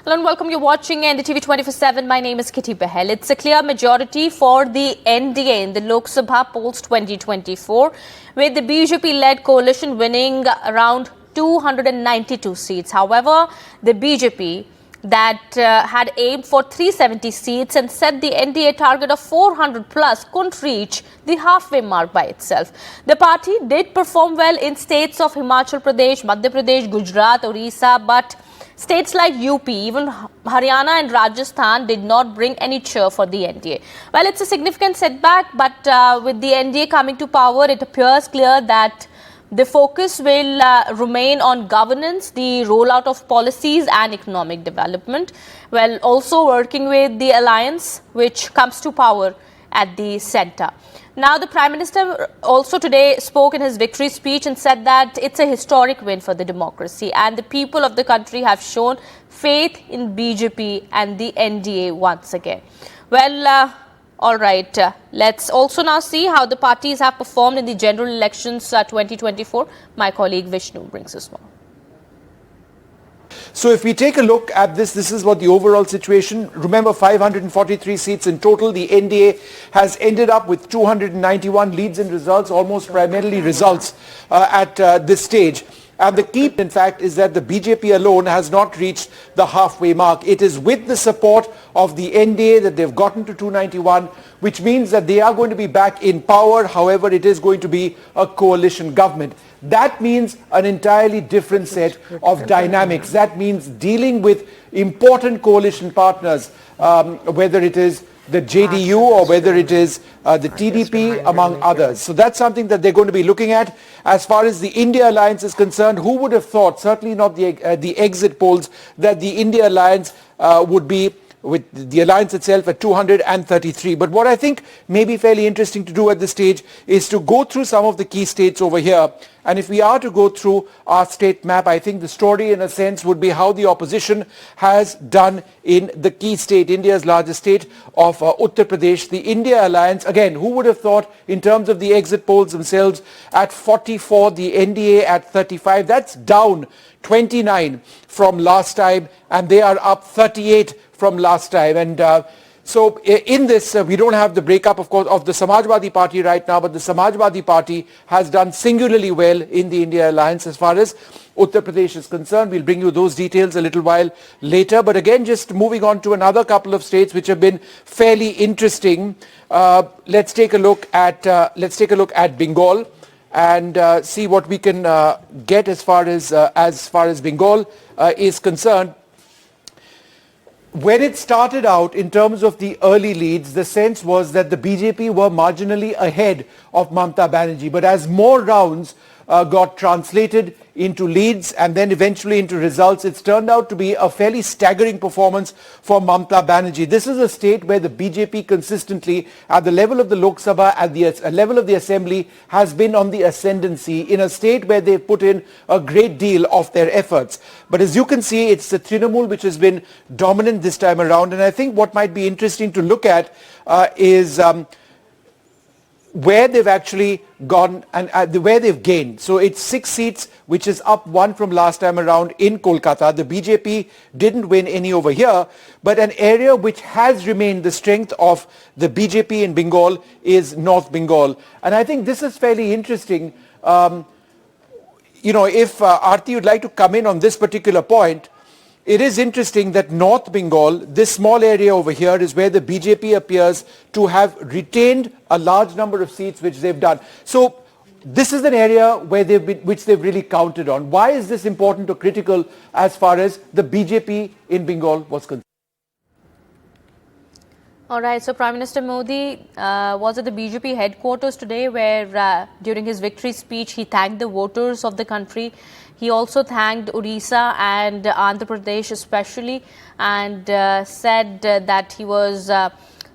Hello and welcome. You're watching NDTV 24/7. My name is Kitty Behel. It's a clear majority for the NDA in the Lok Sabha polls 2024, with the BJP-led coalition winning around 292 seats. However, the BJP that had aimed for 370 seats and set the NDA target of 400 plus couldn't reach the halfway mark by itself. The party did perform well in states of Himachal Pradesh, Madhya Pradesh, Gujarat, Orissa, but states like UP, even Haryana and Rajasthan did not bring any cheer for the NDA. Well, it's a significant setback, but with the NDA coming to power, it appears clear that the focus will remain on governance, the rollout of policies and economic development, while also working with the alliance which comes to power at the centre. Now, the Prime Minister also today spoke in his victory speech and said that it's a historic win for the democracy and the people of the country have shown faith in BJP and the NDA once again. Well, all right, let's also now see how the parties have performed in the general elections 2024. My colleague Vishnu brings us more. So if we take a look at this is what the overall situation. Remember, 543 seats in total. The NDA has ended up with 291 leads and results, almost primarily results at this stage. And the key, in fact, is that the BJP alone has not reached the halfway mark. It is with the support of the NDA that they've gotten to 291, which means that they are going to be back in power. However, it is going to be a coalition government. That means an entirely different set of dynamics. That means dealing with important coalition partners, whether it is the JDU or whether it is the TDP, among others. So that's something that they're going to be looking at. As far as the India Alliance is concerned, who would have thought, certainly not the exit polls, that the India Alliance would be with the alliance itself at 233. But what I think may be fairly interesting to do at this stage is to go through some of the key states over here. And if we are to go through our state map, I think the story in a sense would be how the opposition has done in the key state, India's largest state of Uttar Pradesh. The India Alliance, again, who would have thought in terms of the exit polls themselves at 44, the NDA at 35, that's down 29 from last time, and they are up 38 from last time. And so in this, we don't have the breakup, of course, of the Samajwadi Party right now, but the Samajwadi Party has done singularly well in the India Alliance as far as Uttar Pradesh is concerned. We'll bring you those details a little while later. But again, just moving on to another couple of states which have been fairly interesting. Let's take a look at Bengal and see what we can get as far as Bengal is concerned. When it started out in terms of the early leads, the sense was that the BJP were marginally ahead of Mamata Banerjee. But as more rounds got translated into leads and then eventually into results, it's turned out to be a fairly staggering performance for Mamata Banerjee. This is a state where the BJP consistently, at the level of the Lok Sabha, at the level of the Assembly, has been on the ascendancy, in a state where they've put in a great deal of their efforts. But as you can see, it's the Trinamool which has been dominant this time around. And I think what might be interesting to look at is where they've actually gone and where they've gained. So it's 6 seats, which is up 1 from last time around in Kolkata. The BJP didn't win any over here, but an area which has remained the strength of the BJP in Bengal is North Bengal. And I think this is fairly interesting. If Aarti would like to come in on this particular point, it is interesting that North Bengal, this small area over here, is where the BJP appears to have retained a large number of seats which they've done. So this is an area where which they've really counted on. Why is this important or critical as far as the BJP in Bengal was concerned? All right, so Prime Minister Modi was at the BJP headquarters today where during his victory speech he thanked the voters of the country. He also thanked Odisha and Andhra Pradesh especially, and said that he was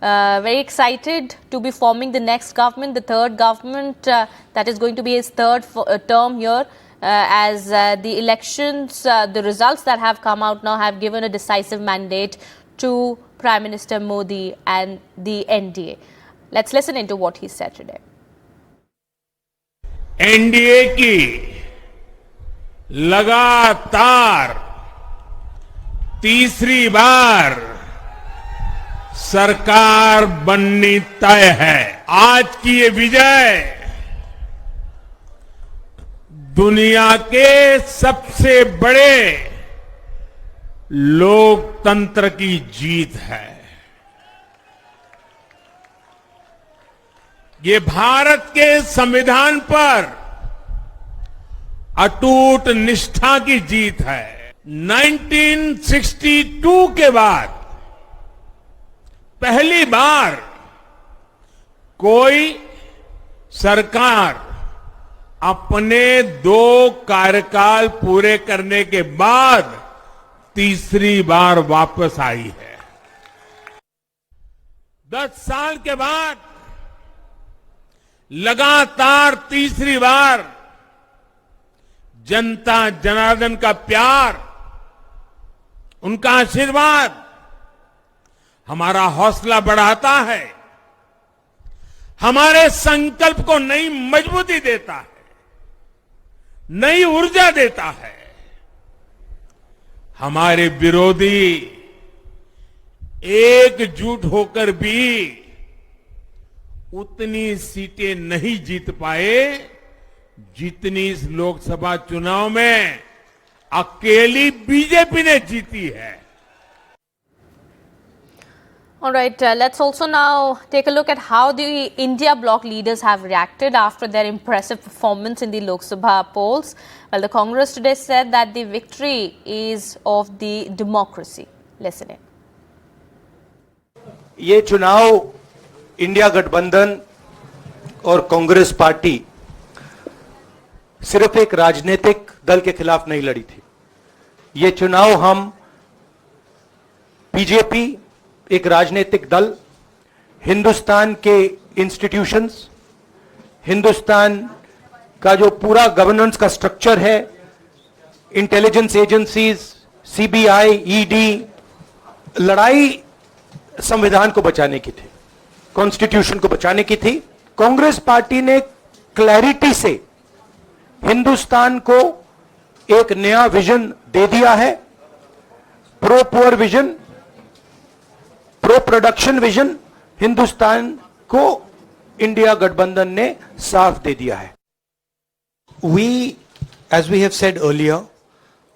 very excited to be forming the next government, the third government that is going to be his third term here, as the elections, the results that have come out now have given a decisive mandate to Prime Minister Modi and the NDA. Let's listen into what he said today. NDA की लगातार तीसरी बार सरकार बननी तय है। आज की ये विजय दुनिया के सबसे बड़े लोकतंत्र की जीत है। ये भारत के संविधान पर अटूट निष्ठा की जीत है। 1962 के बाद पहली बार कोई सरकार अपने 2 कार्यकाल पूरे करने के बाद तीसरी बार वापस आई है। 10 साल के बाद लगातार तीसरी बार जनता जनार्दन का प्यार, उनका आशीर्वाद हमारा हौसला बढ़ाता है, हमारे संकल्प को नई मजबूती देता है, नई ऊर्जा देता है। हमारे विरोधी एकजुट होकर भी उतनी सीटें नहीं जीत पाए जितनी इस लोकसभा चुनाव में अकेली बीजेपी ने जीती है। All right, let's also now take a look at how the India bloc leaders have reacted after their impressive performance in the Lok Sabha polls. Well, the Congress today said that the victory is of the democracy. Listen in. ये चुनाव India गठबंधन और Congress party सिर्फ एक राजनीतिक दल के खिलाफ नहीं लड़ी थी। ये चुनाव हम बीजेपी एक राजनीतिक दल, हिंदुस्तान के इंस्टीट्यूशंस, हिंदुस्तान का जो पूरा गवर्नेंस का स्ट्रक्चर है, इंटेलिजेंस एजेंसीज, सीबीआई, ईडी, लड़ाई संविधान को बचाने की थी, कॉन्स्टिट्यूशन को बचाने की थी। कांग्रेस पार्टी ने क्लैरिटी से हिंदुस्तान को एक नया विजन दे दिया है, pro poor vision, pro production vision Hindustan को इंडिया गठबंधन ने साफ दे दिया है। We, as we have said earlier,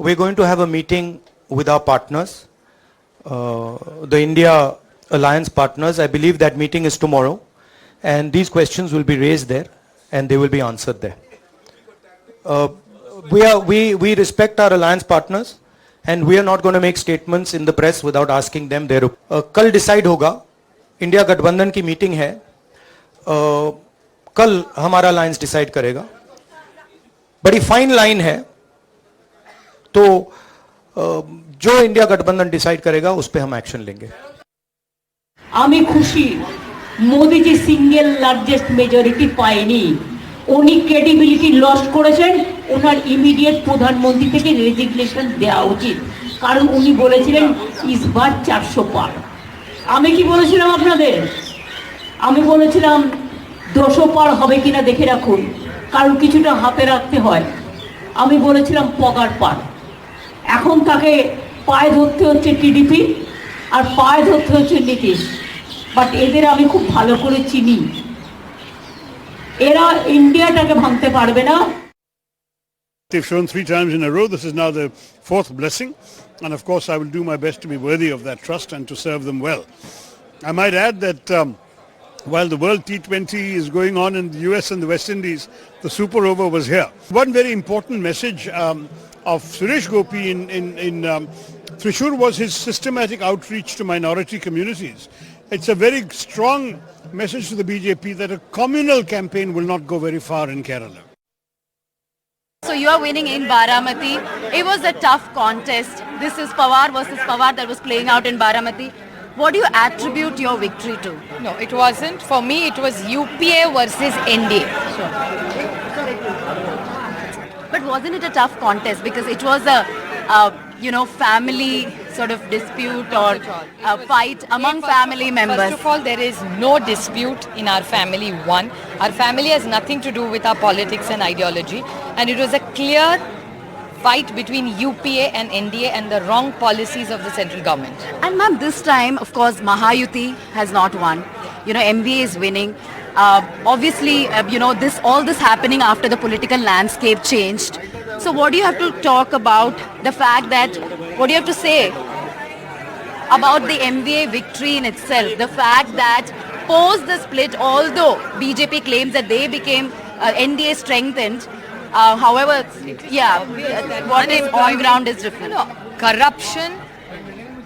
we're going to have a meeting with our partners, the India Alliance partners. I believe that meeting is tomorrow, and these questions will be raised there and they will be answered there. We respect our alliance partners and we are not going to make statements in the press without asking them their कल decide होगा, India गठबंधन की meeting है, कल हमारा alliance decide करेगा, बड़ी fine line है, तो जो इंडिया गठबंधन डिसाइड करेगा उस पे हम एक्शन लेंगे। আমি খুশি মোদিজি সিঙ্গেল লার্জেস্ট মেজরিটি পায়নি, উনি ক্রেডিবিলিটি লস করেছেন। ওনার ইমিডিয়েট প্রধানমন্ত্রী থেকে রেজিগনেশন দেওয়া উচিত, কারণ উনি বলেছিলেন ইসবার 400 পার। আমি কি বলেছিলাম আপনাদের? আমি বলেছিলাম 200 পার হবে কিনা দেখে রাখুন, কারণ কিছুটা হাতে রাখতে হয়। আমি বলেছিলাম পগার পার। এখন তাকে পায়ে ধরতে হচ্ছে টিডিপি আর পায়ে ধরতে হচ্ছে নীতিশ, বাট এদের আমি খুব ভালো করে চিনি, এরা ইন্ডিয়াটাকে ভাঙতে পারবে না। They've shown 3 times in a row. This is now the 4th blessing, and of course I will do my best to be worthy of that trust and to serve them well. I might add that while the World T20 is going on in the US and the West Indies, the Super Over was here. One very important message of Suresh Gopi in Thrissur was his systematic outreach to minority communities. It's a very strong message to the BJP that a communal campaign will not go very far in Kerala. So you are winning in Baramati. It was a tough contest. This is Pawar versus Pawar that was playing out in Baramati. What do you attribute your victory to? No, it wasn't. For me, it was UPA versus NDA. But wasn't it a tough contest because it was a family sort of dispute or a fight among family members? First of all, there is no dispute in our family. One, our family has nothing to do with our politics and ideology, and it was a clear fight between UPA and NDA and the wrong policies of the central government. And ma'am, this time, of course, Mahayuti has not won. You know, MVA is winning. Obviously, you know, all this happening after the political landscape changed. So what do you have to talk about the fact that, what do you have to say about the MVA victory in itself? The fact that post the split, although BJP claims that they became NDA strengthened, however, yeah, what is on ground is different. No, corruption,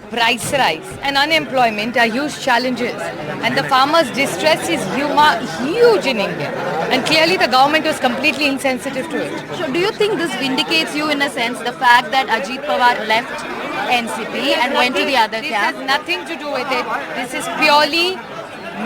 price rise and unemployment are huge challenges, and the farmers' distress is huge in India, and clearly the government was completely insensitive to it. So do you think this vindicates you in a sense, the fact that Ajit Pawar left NCP and went to the other camp? This has nothing to do with it. This is purely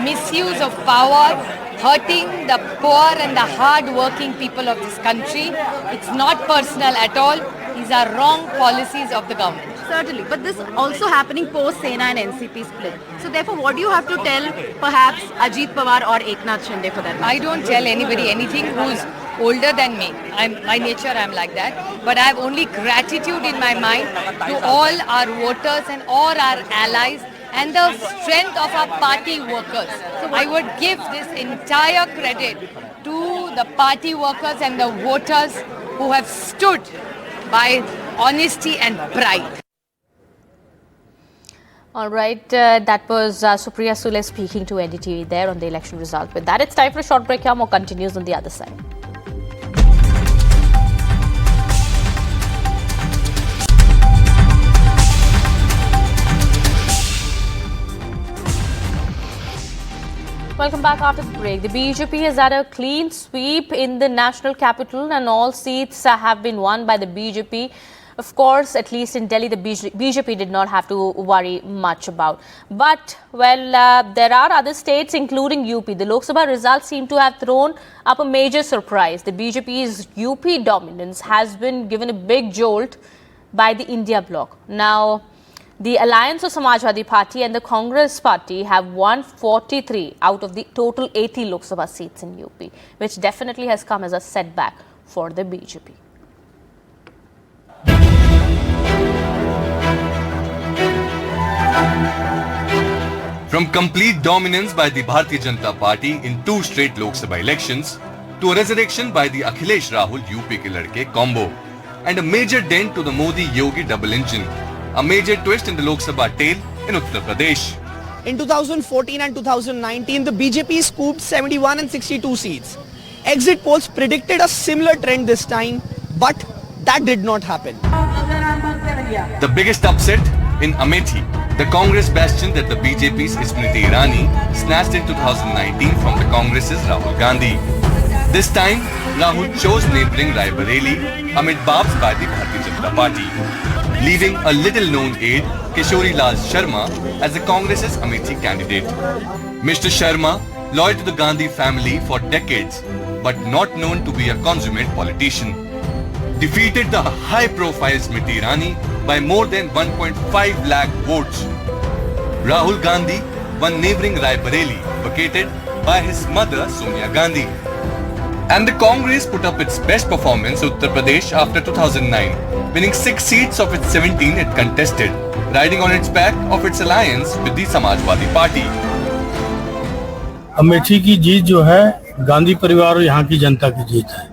misuse of power, hurting the poor and the hard-working people of this country. It's not personal at all. These are wrong policies of the government. Certainly, but this also happening post Sena and NCP split. So therefore, what do you have to tell perhaps Ajit Pawar or Eknath Shinde for that? I don't tell anybody anything who's older than me. By nature, I'm like that. But I have only gratitude in my mind to all our voters and all our allies and the strength of our party workers. So I would give this entire credit to the party workers and the voters who have stood by honesty and pride. All right, that was Supriya Sule speaking to NDTV there on the election result. With that, it's time for a short break. Here, more continues on the other side. Welcome back after the break. The BJP has had a clean sweep in the national capital and all seats have been won by the BJP. Of course, at least in Delhi, the BJP did not have to worry much about. But, well, there are other states, including UP. The Lok Sabha results seem to have thrown up a major surprise. The BJP's UP dominance has been given a big jolt by the India bloc. Now, the alliance of Samajwadi Party and the Congress Party have won 43 out of the total 80 Lok Sabha seats in UP, which definitely has come as a setback for the BJP. From complete dominance by the Bharatiya Janata Party in 2 straight Lok Sabha elections to a resurrection by the Akhilesh Rahul UP ke ladke combo and a major dent to the Modi-Yogi double engine, a major twist in the Lok Sabha tale in Uttar Pradesh. In 2014 and 2019, the BJP scooped 71 and 62 seats. Exit polls predicted a similar trend this time, but that did not happen. The biggest upset in Amethi, the Congress bastion that the BJP's Smriti Irani snatched in 2019 from the Congress's Rahul Gandhi. This time, Rahul chose neighbouring Raebareli amid barbs by the Bharatiya Janata Party, leaving a little-known aide, Kishori Lal Sharma, as the Congress's Amethi candidate. Mr. Sharma, loyal to the Gandhi family for decades, but not known to be a consummate politician, defeated the high-profile Smriti Irani by more than 1.5 lakh votes. Rahul Gandhi won neighbouring Raebareli, vacated by his mother Sonia Gandhi. And the Congress put up its best performance in Uttar Pradesh after 2009, winning 6 seats of its 17 it contested, riding on its back of its alliance with the Samajwadi Party. Amethi की जीत जो है गांधी परिवार और यहाँ की जनता की जीत है,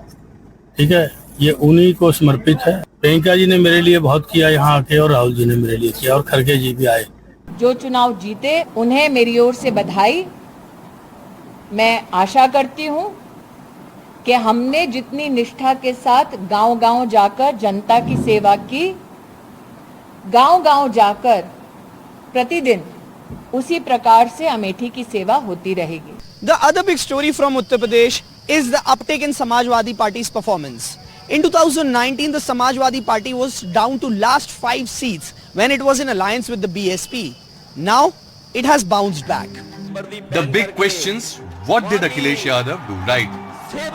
ठीक है, ये उन्हीं को समर्पित है। प्रियंका जी ने मेरे लिए बहुत किया यहाँ आके और राहुल जी ने मेरे लिए किया और खड़गे जी भी आए। जो चुनाव जीते उन्हें मेरी ओर से बधाई। मैं आशा करती हूँ कि हमने जितनी निष्ठा के साथ गांव-गांव जाकर जनता की सेवा की, गांव-गांव जाकर प्रतिदिन उसी प्रकार से अमेठी की सेवा होती रहेगी। The other big story from Uttar Pradesh is the uptick in Samajwadi Party's performance. In 2019, the Samajwadi Party was down to last 5 seats when it was in alliance with the BSP. Now, it has bounced back. The big questions, what did Akhilesh Yadav do right?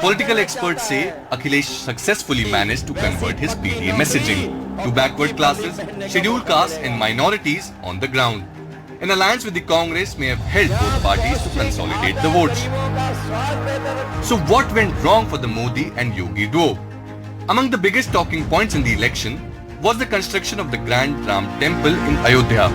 Political experts say Akhilesh successfully managed to convert his PDA messaging to backward classes, scheduled castes and minorities on the ground. An alliance with the Congress may have helped both parties to consolidate the votes. So what went wrong for the Modi and Yogi duo? Among the biggest talking points in the election was the construction of the Grand Ram Temple in Ayodhya,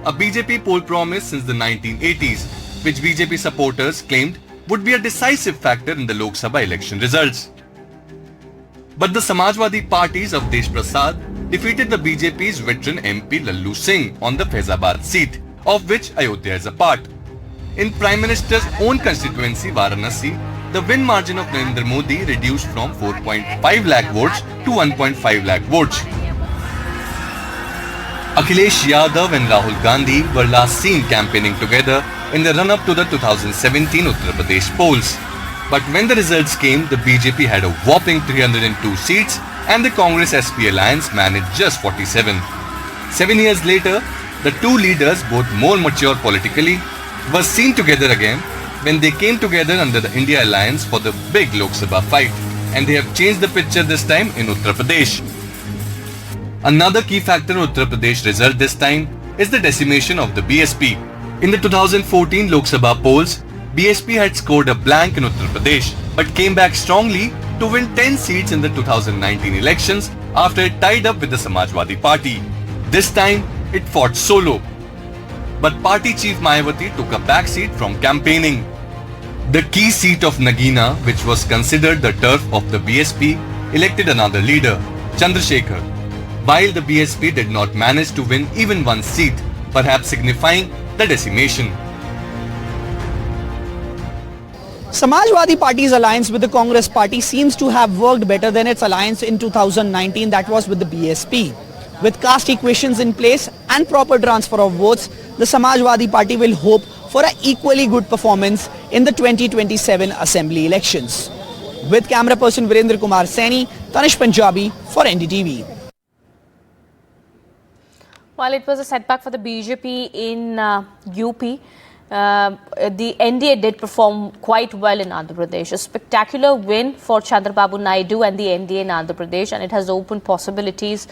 a BJP poll promise since the 1980s, which BJP supporters claimed would be a decisive factor in the Lok Sabha election results. But the Samajwadi parties of Desh Prasad defeated the BJP's veteran MP Lallu Singh on the Faizabad seat, of which Ayodhya is a part. In Prime Minister's own constituency, Varanasi, the win margin of Narendra Modi reduced from 4.5 lakh votes to 1.5 lakh votes. Akhilesh Yadav and Rahul Gandhi were last seen campaigning together in the run-up to the 2017 Uttar Pradesh polls. But when the results came, the BJP had a whopping 302 seats and the Congress-SP alliance managed just 47. 7 years later, the two leaders, both more mature politically, were seen together again when they came together under the India Alliance for the big Lok Sabha fight, and they have changed the picture this time in Uttar Pradesh. Another key factor in Uttar Pradesh result this time is the decimation of the BSP. In the 2014 Lok Sabha polls, BSP had scored a blank in Uttar Pradesh but came back strongly to win 10 seats in the 2019 elections after it tied up with the Samajwadi Party. This time, it fought solo. But party chief Mayawati took a backseat from campaigning. The key seat of Nagina, which was considered the turf of the BSP, elected another leader, Chandrasekhar, while the BSP did not manage to win even one seat, perhaps signifying the decimation. Samajwadi Party's alliance with the Congress Party seems to have worked better than its alliance in 2019, that was with the BSP. With caste equations in place and proper transfer of votes, the Samajwadi Party will hope for an equally good performance in the 2027 Assembly elections. With camera person Virendra Kumar Saini, Tanish Punjabi for NDTV. While it was a setback for the BJP in UP, the NDA did perform quite well in Andhra Pradesh. A spectacular win for Chandrababu Naidu and the NDA in Andhra Pradesh, and it has opened possibilities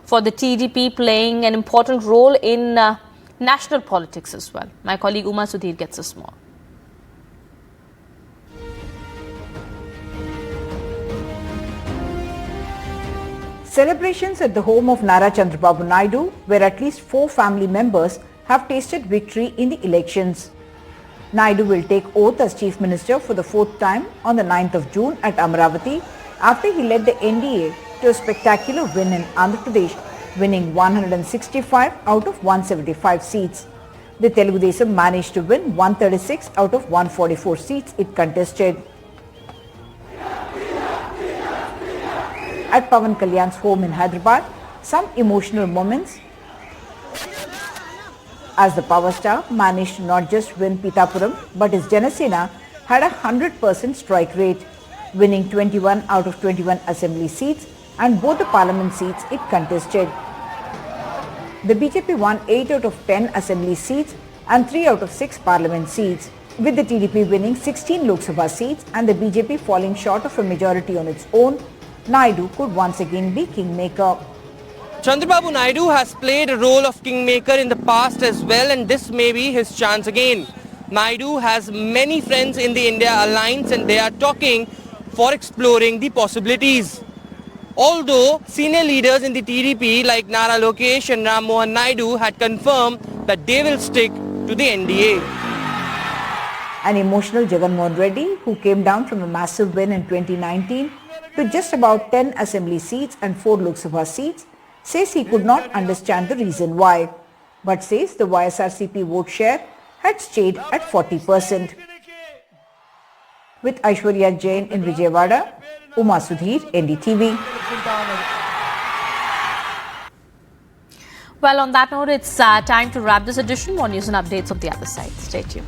for the TDP playing an important role in national politics as well. My colleague Uma Sudhir gets us more. Celebrations at the home of Nara Chandrababu Naidu, where at least 4 family members have tasted victory in the elections. Naidu will take oath as Chief Minister for the 4th time on the 9th of June at Amaravati after he led the NDA to a spectacular win in Andhra Pradesh, winning 165 out of 175 seats. The Telugu Desam managed to win 136 out of 144 seats it contested. At Pawan Kalyan's home in Hyderabad, some emotional moments as the power star managed to not just win Pitapuram, but his Janasena had a 100% strike rate, winning 21 out of 21 assembly seats and both the parliament seats it contested. The BJP won 8 out of 10 assembly seats and 3 out of 6 parliament seats, with the TDP winning 16 Lok Sabha seats and the BJP falling short of a majority on its own. Naidu could once again be kingmaker. Chandrababu Naidu has played a role of kingmaker in the past as well, and this may be his chance again. Naidu has many friends in the India Alliance and they are talking for exploring the possibilities. Although senior leaders in the TDP like Nara Lokesh and Ram Mohan Naidu had confirmed that they will stick to the NDA. An emotional Jagan Mohan Reddy, who came down from a massive win in 2019 to just about 10 assembly seats and 4 Lok Sabha seats, says he could not understand the reason why, but says the YSRCP vote share had stayed at 40%. With Aishwarya Jain in Vijayawada, Uma Sudhir, NDTV. Well, on that note, it's time to wrap this edition. More news and updates on the other side. Stay tuned.